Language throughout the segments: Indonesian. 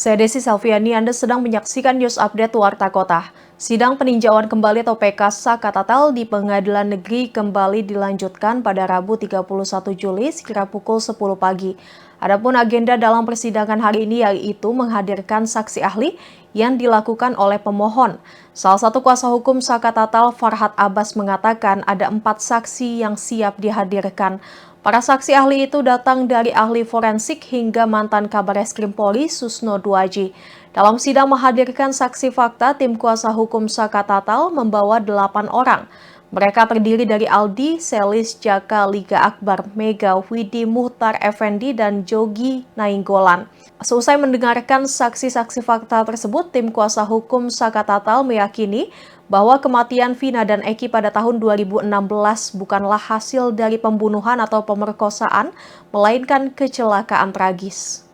Saya Desi Salviani, Anda sedang menyaksikan News Update Warta Kota. Sidang peninjauan kembali atau PK Sakatatal di Pengadilan Negeri kembali dilanjutkan pada Rabu 31 Juli sekira pukul 10 pagi. Adapun agenda dalam persidangan hari ini yaitu menghadirkan saksi ahli yang dilakukan oleh pemohon. Salah satu kuasa hukum Sakatatal, Farhad Abbas, mengatakan ada 4 saksi yang siap dihadirkan. Para saksi ahli itu datang dari ahli forensik hingga mantan Kabar Eskrim Polri Susno Duaji. Dalam sidang menghadirkan saksi fakta, tim kuasa hukum Sakatatal membawa 8 orang. Mereka terdiri dari Aldi, Selis, Jaka, Liga Akbar, Mega, Widi Muhtar Effendi, dan Jogi Nainggolan. Seusai mendengarkan saksi-saksi fakta tersebut, tim kuasa hukum Sakatatal meyakini bahwa kematian Vina dan Eki pada tahun 2016 bukanlah hasil dari pembunuhan atau pemerkosaan, melainkan kecelakaan tragis.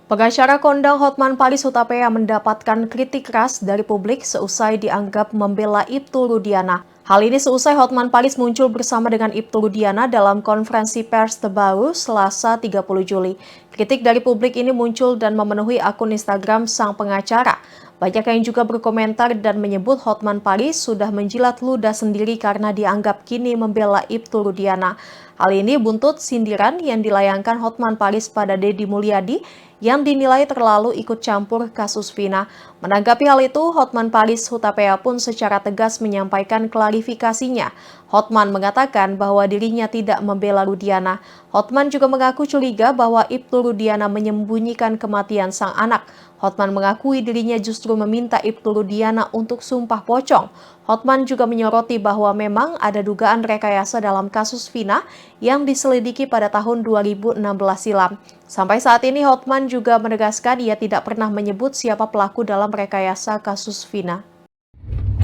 Pengacara kondang Hotman Paris Hutapea mendapatkan kritik keras dari publik seusai dianggap membela Ibtu Rudiana. Hal ini seusai Hotman Paris muncul bersama dengan Ibtu Rudiana dalam konferensi pers terbaru Selasa 30 Juli. Kritik dari publik ini muncul dan memenuhi akun Instagram sang pengacara. Banyak yang juga berkomentar dan menyebut Hotman Paris sudah menjilat ludah sendiri karena dianggap kini membela Ibtu Rudiana. Hal ini buntut sindiran yang dilayangkan Hotman Paris pada Deddy Mulyadi yang dinilai terlalu ikut campur kasus Vina. Menanggapi hal itu, Hotman Paris Hutapea pun secara tegas menyampaikan klarifikasinya. Hotman mengatakan bahwa dirinya tidak membela Rudiana. Hotman juga mengaku curiga bahwa Ibtu Rudiana menyembunyikan kematian sang anak. Hotman mengakui dirinya justru meminta Ibtu Rudiana untuk sumpah pocong. Hotman juga menyoroti bahwa memang ada dugaan rekayasa dalam kasus Vina yang diselidiki pada tahun 2016 silam. Sampai saat ini Hotman juga menegaskan ia tidak pernah menyebut siapa pelaku dalam rekayasa kasus Vina.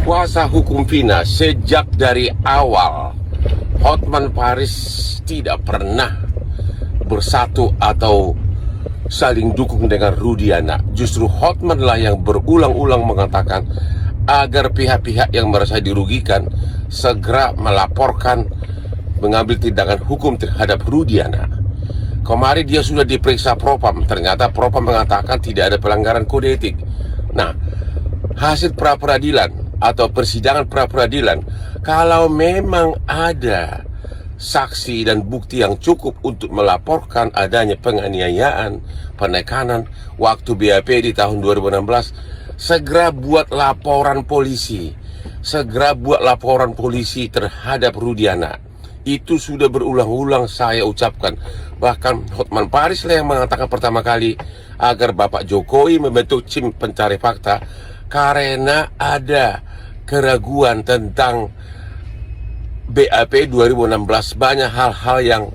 Kuasa hukum Vina sejak dari awal, Hotman Paris tidak pernah bersatu atau saling dukung dengan Rudiana. Justru Hotman lah yang berulang-ulang mengatakan agar pihak-pihak yang merasa dirugikan segera melaporkan, mengambil tindakan hukum terhadap Rudiana. Kemarin dia sudah diperiksa Propam, ternyata Propam mengatakan tidak ada pelanggaran kode etik. Nah, hasil pra-peradilan atau persidangan pra-peradilan, kalau memang ada saksi dan bukti yang cukup untuk melaporkan adanya penganiayaan, penekanan waktu BAP di tahun 2016, segera buat laporan polisi. Segera buat laporan polisi terhadap Rudiana. Itu sudah berulang-ulang saya ucapkan. Bahkan Hotman Paris lah yang mengatakan pertama kali agar Bapak Jokowi membentuk tim pencari fakta karena ada keraguan tentang BAP 2016. Banyak hal-hal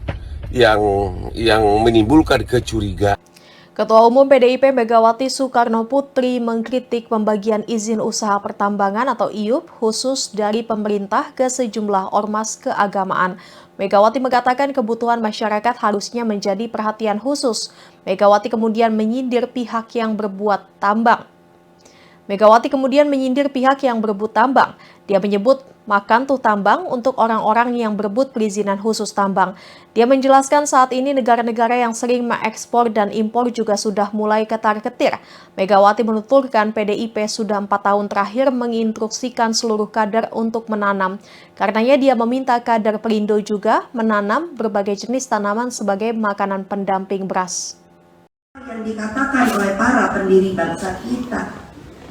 yang menimbulkan kecurigaan. Ketua Umum PDIP Megawati Soekarno Putri mengkritik pembagian izin usaha pertambangan atau IUP khusus dari pemerintah ke sejumlah ormas keagamaan. Megawati mengatakan kebutuhan masyarakat harusnya menjadi perhatian khusus. Megawati kemudian menyindir pihak yang berbuat tambang. Dia menyebut makan tuh tambang untuk orang-orang yang berebut perizinan khusus tambang. Dia menjelaskan saat ini negara-negara yang sering mengekspor dan impor juga sudah mulai ketar-ketir. Megawati menuturkan PDIP sudah 4 tahun terakhir menginstruksikan seluruh kader untuk menanam. Karenanya dia meminta kader Perindo juga menanam berbagai jenis tanaman sebagai makanan pendamping beras. Yang dikatakan oleh para pendiri bangsa kita,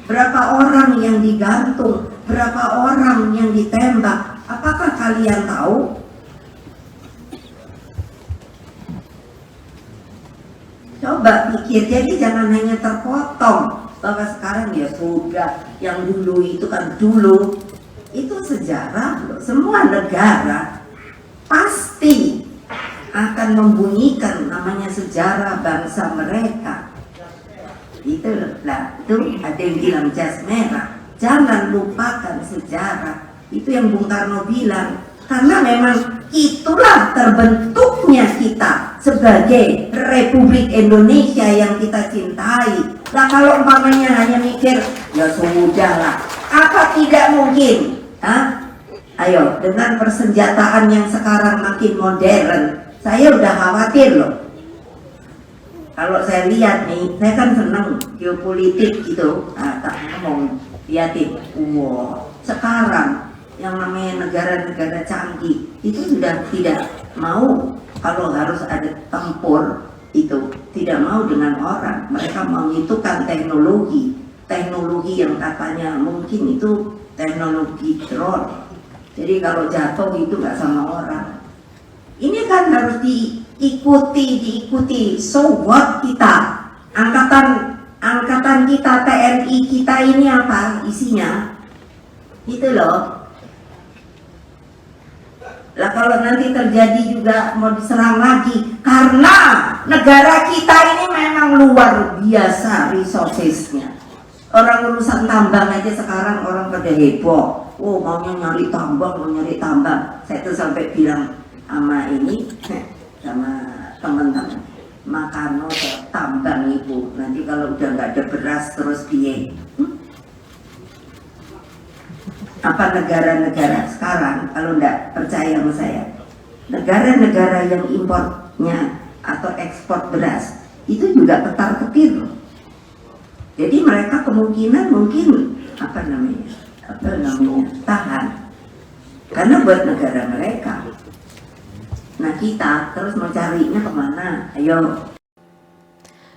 berapa orang yang digantung, berapa orang yang ditembak, apakah kalian tahu? Coba pikir, jadi jangan hanya terpotong bahwa sekarang ya sudah, yang dulu itu kan dulu, itu sejarah loh. Semua negara pasti akan membunyikan namanya sejarah bangsa mereka. Itu lah, itu ada yang bilang jas merah, jangan lupakan sejarah. Itu yang Bung Karno bilang, karena memang itulah terbentuknya kita sebagai Republik Indonesia yang kita cintai. Nah kalau umpamanya hanya mikir, ya sudahlah, apa tidak mungkin? Ayo, dengan persenjataan yang sekarang makin modern, saya udah khawatir loh. Kalau saya lihat nih, saya kan senang geopolitik gitu. Tak ngomong, lihatin. Wow, sekarang yang namanya negara-negara canggih itu sudah tidak mau kalau harus ada tempur itu, tidak mau dengan orang. Mereka membutuhkan teknologi yang katanya mungkin itu teknologi drone. Jadi kalau jatuh itu nggak sama orang. Ini kan harus diikuti. So what kita? Angkatan kita, TNI kita ini apa isinya? Itu loh. Lah kalau nanti terjadi juga mau diserang lagi, karena negara kita ini memang luar biasa resourcesnya. Orang urusan tambang aja sekarang orang pada heboh. Oh maunya nyari tambang, mau nyari tambang. Saya tuh sampai bilang sama ini, sama teman-teman, makan tambang ibu. Nanti kalau udah nggak ada beras terus piye? Apa negara-negara sekarang, kalau nggak percaya sama saya, negara-negara yang impornya atau ekspor beras itu juga ketar-ketir. Jadi mereka kemungkinan mungkin apa namanya tahan, karena buat negara mereka. Nah kita terus mau carinya kemana? Ayo.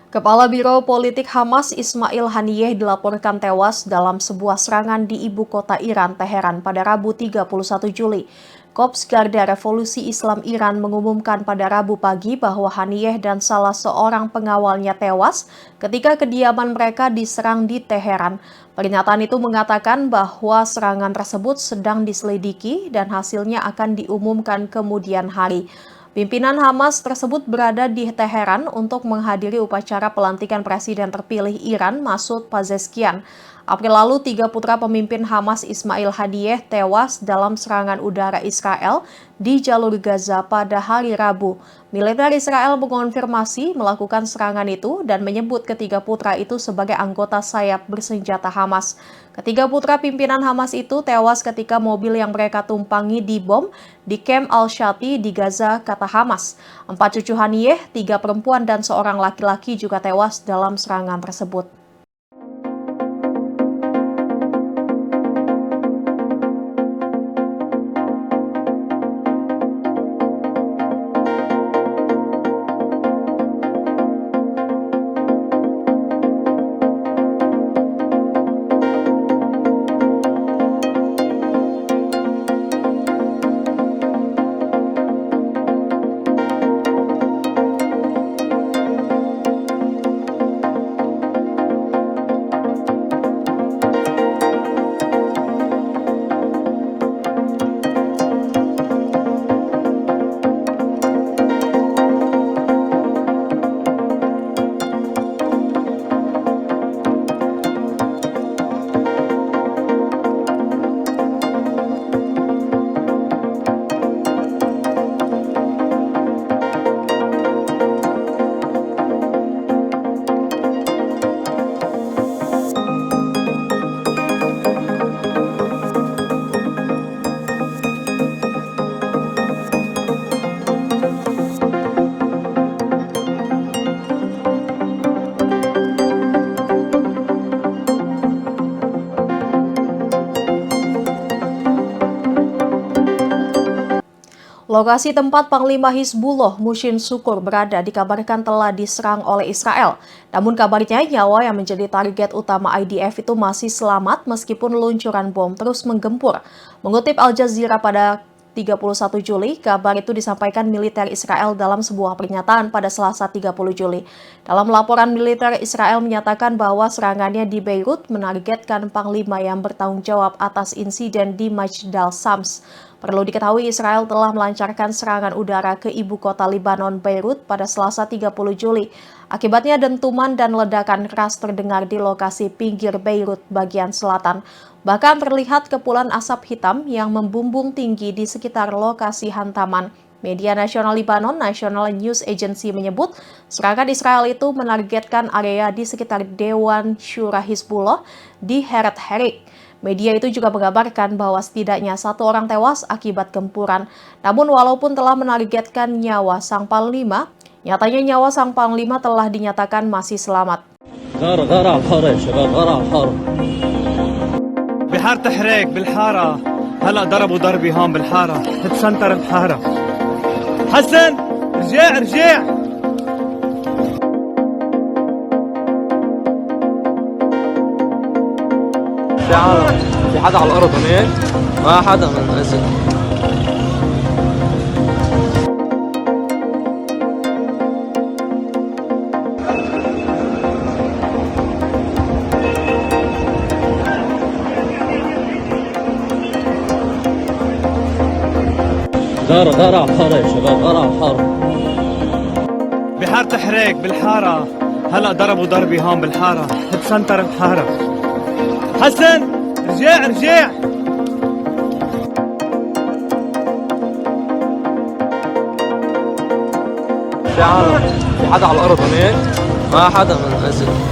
Kepala Biro Politik Hamas Ismail Haniyeh dilaporkan tewas dalam sebuah serangan di ibu kota Iran, Teheran, pada Rabu 31 Juli. Korps Garda Revolusi Islam Iran mengumumkan pada Rabu pagi bahwa Haniyeh dan salah seorang pengawalnya tewas ketika kediaman mereka diserang di Teheran. Pernyataan itu mengatakan bahwa serangan tersebut sedang diselidiki dan hasilnya akan diumumkan kemudian hari. Pimpinan Hamas tersebut berada di Teheran untuk menghadiri upacara pelantikan Presiden terpilih Iran Masoud Pezeshkian. April lalu, 3 putra pemimpin Hamas Ismail Haniyeh tewas dalam serangan udara Israel di jalur Gaza pada hari Rabu. Militer Israel mengonfirmasi melakukan serangan itu dan menyebut ketiga putra itu sebagai anggota sayap bersenjata Hamas. Ketiga putra pimpinan Hamas itu tewas ketika mobil yang mereka tumpangi dibom di Camp Al-Shati di Gaza, kata Hamas. 4 cucu Haniyeh, 3 perempuan dan seorang laki-laki juga tewas dalam serangan tersebut. Lokasi tempat Panglima Hizbullah Mushin Syukur berada dikabarkan telah diserang oleh Israel. Namun kabarnya nyawa yang menjadi target utama IDF itu masih selamat meskipun luncuran bom terus menggempur. Mengutip Al Jazeera pada 31 Juli, kabar itu disampaikan militer Israel dalam sebuah pernyataan pada Selasa 30 Juli. Dalam laporan militer Israel menyatakan bahwa serangannya di Beirut menargetkan Panglima yang bertanggung jawab atas insiden di Majdal Shams. Perlu diketahui Israel telah melancarkan serangan udara ke ibu kota Lebanon, Beirut pada Selasa 30 Juli. Akibatnya dentuman dan ledakan keras terdengar di lokasi pinggir Beirut bagian selatan. Bahkan terlihat kepulan asap hitam yang membumbung tinggi di sekitar lokasi hantaman. Media nasional Lebanon, National News Agency menyebut serangan Israel itu menargetkan area di sekitar Dewan Syura Hizbullah di Heret Herik. Media itu juga mengabarkan bahwa setidaknya 1 orang tewas akibat gempuran. Namun walaupun telah menargetkan nyawa sang panglima, nyatanya nyawa sang panglima telah dinyatakan masih selamat. بحارة تحريك بالحارة هلا ضربوا ضربي هون بالحارة تسنتر الحارة حسن رجع في حدا على الأرض هناك؟ ما حدا من نزل. غارة على الحارة يا شباب، غارة على الحارة. بحارة تحريك بالحارة هلا ضربوا ضربي هون بالحارة تسنتر الحارة حسن رجع في حدا على الأرض هناك؟ ما حدا من نزل.